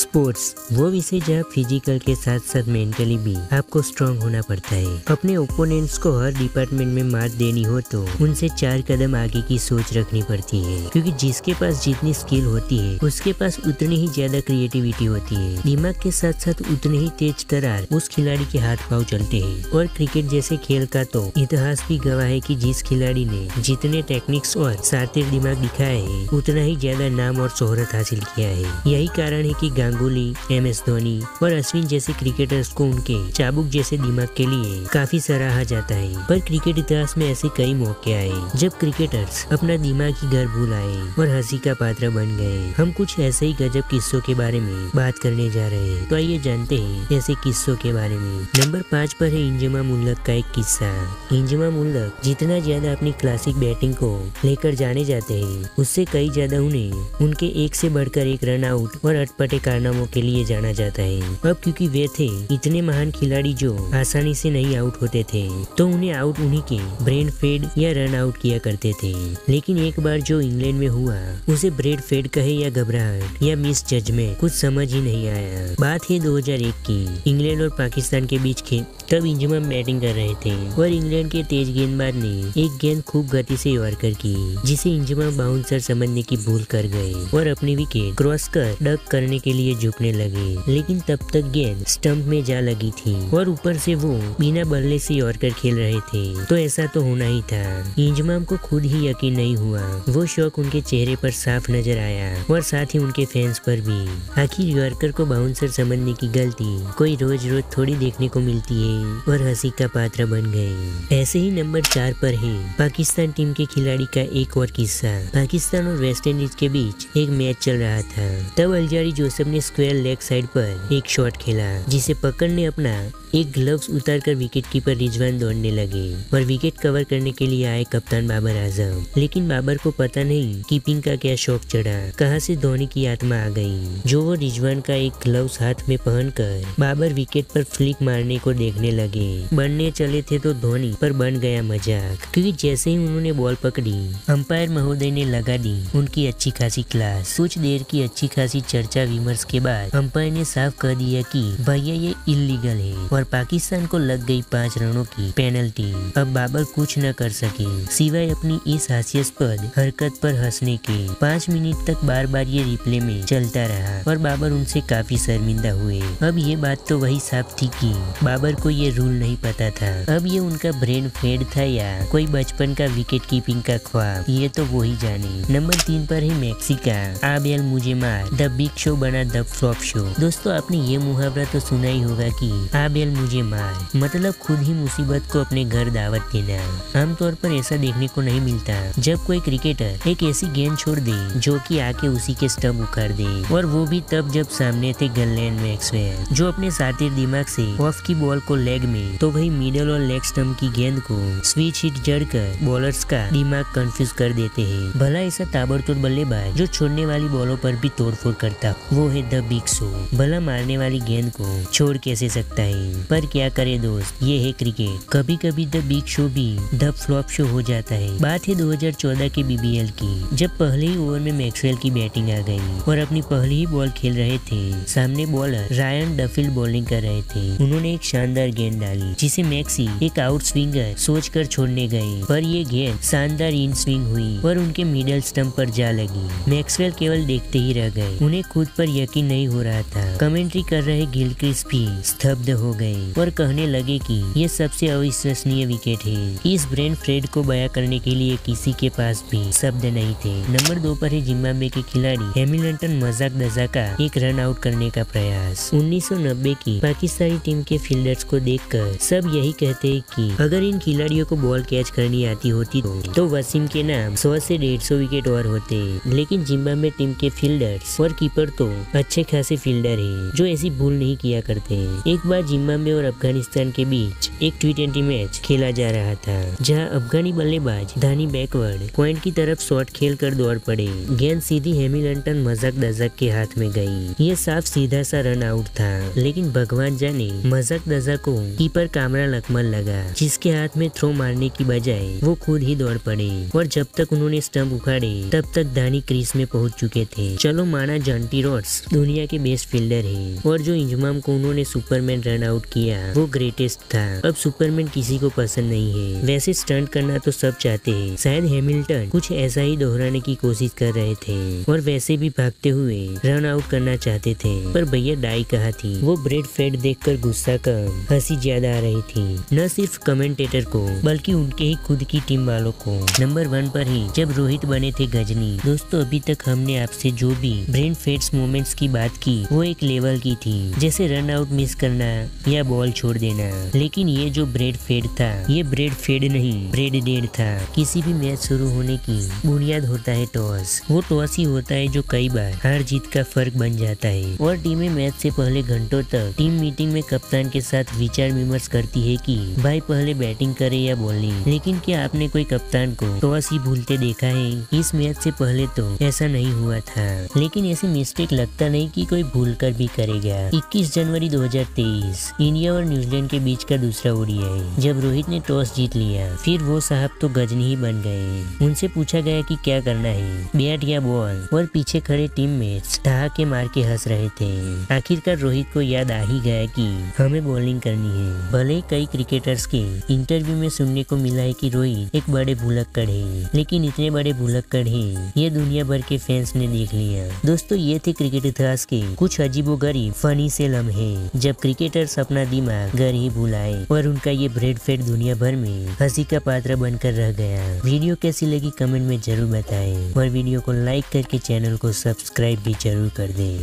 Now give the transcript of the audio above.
Sports वो विषय जहाँ फिजिकल के साथ साथ मेंटली भी आपको स्ट्रांग होना पड़ता है। अपने ओपोनेंट्स को हर डिपार्टमेंट में मात देनी हो तो उनसे 4 कदम आगे की सोच रखनी पड़ती है, क्योंकि जिसके पास जितनी स्किल होती है उसके पास उतनी ही ज्यादा क्रिएटिविटी होती है। दिमाग के साथ साथ उतने ही तेज तरार उस खिलाड़ी के हाथ पांव चलते हैं। और क्रिकेट जैसे खेल का तो इतिहास भी गवाह है कि जिस खिलाड़ी ने जितने टेक्निक्स और शातिर दिमाग दिखाए है उतना ही ज्यादा नाम और शोहरत हासिल किया है। यही कारण है कि गांगुली, MS धोनी और अश्विन जैसे क्रिकेटर्स को उनके चाबुक जैसे दिमाग के लिए काफी सराहा जाता है। पर क्रिकेट इतिहास में ऐसे कई मौके आए जब क्रिकेटर्स अपना दिमागी घर भूल आए और हंसी का पात्र बन गए। हम कुछ ऐसे ही गजब किस्सों के बारे में बात करने जा रहे हैं, तो आइए जानते हैं ऐसे किस्सों के बारे में। नंबर 5 पर है इंजमा मुल्लक का एक किस्सा। इंजमा मुल्लक जितना ज्यादा अपनी क्लासिक बैटिंग को लेकर जाने जाते हैं उससे कई ज्यादा उन्हें उनके एक से बढ़कर एक रन आउट और अटपटे कारनामों के लिए जाना जाता है। अब क्योंकि वे थे इतने महान खिलाड़ी जो आसानी से नहीं आउट होते थे, तो उन्हें आउट उन्हीं के ब्रेन फेड या रन आउट किया करते थे। लेकिन एक बार जो इंग्लैंड में हुआ उसे ब्रेन फेड कहे या घबराहट या मिस जजमेंट कुछ समझ ही नहीं आया। बात है 2001 की, इंग्लैंड और पाकिस्तान के बीच खेल। तब इंजमा बैटिंग कर रहे थे और इंग्लैंड के तेज गेंदबाज ने एक गेंद खूब गति से यॉर्कर की, जिसे इंजमा बाउंसर समझने की भूल कर गए और अपनी विकेट क्रॉस कर डक करने के लिए झुकने लगे। लेकिन तब तक गेंद स्टंप में जा लगी थी और ऊपर से वो बिना बल्ले से यॉर्कर खेल रहे थे, तो ऐसा तो होना ही था। इंजमाम को खुद ही यकीन नहीं हुआ। वो शौक उनके चेहरे पर साफ नजर आया और साथ ही उनके फैंस पर भी। आखिर यॉर्कर को बाउंसर समझने की गलती कोई रोज रोज थोड़ी देखने को मिलती है और हंसी का पात्र बन गए। ऐसे ही नंबर 4 पर है पाकिस्तान टीम के खिलाड़ी का एक और किस्सा। पाकिस्तान और वेस्ट इंडीज के बीच एक मैच चल रहा था। तब अल्जारी जोसेफ ने स्क्वायर लेग साइड पर एक शॉट खेला, जिसे पकड़ने अपना एक ग्लव्स उतारकर विकेट कीपर रिजवान दौड़ने लगे और विकेट कवर करने के लिए आए कप्तान बाबर आजम। लेकिन बाबर को पता नहीं कीपिंग का क्या शौक चढ़ा, कहां से धोनी की आत्मा आ गई, जो वो रिजवान का एक ग्लव्स हाथ में पहनकर बाबर विकेट पर फ्लिक मारने को देखने लगे। बनने चले थे तो धोनी पर बन गया मजाक, क्योंकि जैसे ही उन्होंने बॉल पकड़ी अंपायर महोदय ने लगा दी उनकी अच्छी खासी क्लास। कुछ देर की अच्छी खासी चर्चा विमर्श के बाद अंपायर ने साफ कह दिया कि भैया ये इल्लीगल है और पाकिस्तान को लग गई 5 रनों की पेनल्टी। अब बाबर कुछ न कर सके सिवाय अपनी इस हास्यास्पद हरकत पर हंसने के। 5 मिनट तक बार बार ये रिप्ले में चलता रहा और बाबर उनसे काफी शर्मिंदा हुए। अब ये बात तो वही साफ थी कि बाबर को ये रूल नहीं पता था। अब ये उनका ब्रेन फेड था या कोई बचपन का विकेट कीपिंग का ख्वाब, ये तो वो ही जाने। नंबर 3 पर है मैक्सी का आबेल मुझे मार, द बिग शो बना द फ्लॉप शो। दोस्तों आपने ये मुहावरा तो सुना ही होगा कि आबेल मुझे मार, मतलब खुद ही मुसीबत को अपने घर दावत देना। आमतौर पर ऐसा देखने को नहीं मिलता जब कोई क्रिकेटर एक ऐसी गेंद छोड़ दे जो कि आके उसी के स्टंप उखाड़ दे, और वो भी तब जब सामने थे गलेन मैक्सवेल, जो अपने शातिर दिमाग से ऑफ की बॉल को लेग में तो वही मिडल और लेग स्टंप की गेंद को स्विच हिट जड़कर बॉलर्स का दिमाग कंफ्यूज कर देते हैं। भला ऐसा ताबड़तोड़ बल्लेबाज जो छोड़ने वाली बॉलों पर भी तोड़फोड़ करता, वो है द बिग शो। भला मारने वाली गेंद को छोड़ कैसे सकता है, पर क्या करे दोस्त, ये है क्रिकेट। कभी कभी द बिग शो भी द फ्लॉप शो हो जाता है। बात है 2014 के BBL की, जब पहले ही ओवर में मैक्सवेल की बैटिंग आ गई और अपनी पहली ही बॉल खेल रहे थे। सामने बॉलर रायन डफिल बॉलिंग कर रहे थे। उन्होंने एक शानदार गेंद डाली जिसे मैक्सी एक आउट स्विंगर सोचकर छोड़ने गए, पर ये गेंद शानदार इन स्विंग हुई और उनके मिडल स्टंप पर जा लगी। मैक्सवेल केवल देखते ही रह गए, उन्हें खुद पर यकीन नहीं हो रहा था। कमेंट्री कर रहे गिलक्रिस्ट भी स्तब्ध हो गए और कहने लगे कि ये सबसे अविश्वसनीय विकेट है। इस ब्रेन फ्रेड को बयां करने के लिए किसी के पास भी शब्द नहीं थे। नंबर 2 पर है जिम्बाब्वे के खिलाड़ी हैमिल्टन मजाक दजा का एक रन आउट करने का प्रयास। 1990 की पाकिस्तानी टीम के फील्डर्स को देखकर सब यही कहते हैं कि अगर इन खिलाड़ियों को बॉल कैच करनी आती होती तो वसीम के नाम 100 से 150 विकेट और होते। लेकिन जिम्बाब्वे टीम के फील्डर्स और कीपर तो अच्छे खासे फील्डर है जो ऐसी भूल नहीं किया करते। एक बार जिम्बाब्वे और अफगानिस्तान के बीच एक T20 मैच खेला जा रहा था, जहां अफगानी बल्लेबाज धानी बैकवर्ड पॉइंट की तरफ शॉट खेलकर दौड़ पड़े। गेंद सीधी हैमिल्टन मजाक दजा के हाथ में गई। ये साफ सीधा सा रन आउट था, लेकिन भगवान जाने मजाक दजा को कीपर कामरा लकमल लगा, जिसके हाथ में थ्रो मारने की बजाय वो खुद ही दौड़ पड़े और जब तक उन्होंने स्टंप उखाड़े तब तक धानी क्रीज में पहुंच चुके थे। चलो माना जॉन्टी रोड्स दुनिया के बेस्ट फील्डर है और जो इंजमाम को उन्होंने सुपरमैन रन आउट किया वो ग्रेटेस्ट था। अब सुपरमैन किसी को पसंद नहीं है। वैसे स्टंट करना तो सब चाहते हैं, शायद हैमिल्टन कुछ ऐसा ही दोहराने की कोशिश कर रहे थे और वैसे भी भागते हुए रन आउट करना चाहते थे, पर भैया डाई कहा थी। वो ब्रेड फेड देखकर गुस्सा कम हंसी ज्यादा आ रही थी, न सिर्फ कमेंटेटर को बल्कि उनके ही खुद की टीम वालों को। नंबर 1 पर ही जब रोहित बने थे गजनी। दोस्तों अभी तक हमने आपसे जो भी ब्रेन फेड्स मोमेंट्स की बात की वो एक लेवल की थी, जैसे रन आउट मिस करना या बॉल छोड़ देना, लेकिन ये जो ब्रेड फेड था ये ब्रेड फेड नहीं ब्रेड डेड था। किसी भी मैच शुरू होने की बुनियाद होता है टॉस। वो टॉस ही होता है जो कई बार हार जीत का फर्क बन जाता है और टीमें मैच से पहले घंटों तक टीम मीटिंग में कप्तान के साथ विचार विमर्श करती है कि भाई पहले बैटिंग करे या बॉलिंग। लेकिन क्या आपने कोई कप्तान को टॉस ही भूलते देखा है? इस मैच से पहले तो ऐसा नहीं हुआ था, लेकिन ऐसी मिस्टेक लगता नहीं कि कोई भूल कर भी करेगा। 21 जनवरी 2023 इंडिया और न्यूजीलैंड के बीच का दूसरा ओडीआई। जब रोहित ने टॉस जीत लिया फिर वो साहब तो गजनी ही बन गए। उनसे पूछा गया कि क्या करना है, बैट या बॉल, और पीछे खड़े टीममेट्स ठहाके मार के हंस रहे थे। आखिरकार रोहित को याद आ ही गया कि हमें बॉलिंग करनी है। भले ही कई क्रिकेटर्स के इंटरव्यू में सुनने को मिला है कि रोहित एक बड़े भुलक्कड़ है, लेकिन इतने बड़े भुलक्कड़ हैं ये दुनिया भर के फैंस ने देख लिया। दोस्तों ये थे क्रिकेट इतिहास के कुछ अजीबोगरीब फनी से लम्हे जब क्रिकेटर्स अपना दिमाग घर ही भुलाए और उनका ये ब्रेड फेड दुनिया भर में हंसी का पात्र बनकर रह गया। वीडियो कैसी लगी कमेंट में जरूर बताएं और वीडियो को लाइक करके चैनल को सब्सक्राइब भी जरूर कर दें।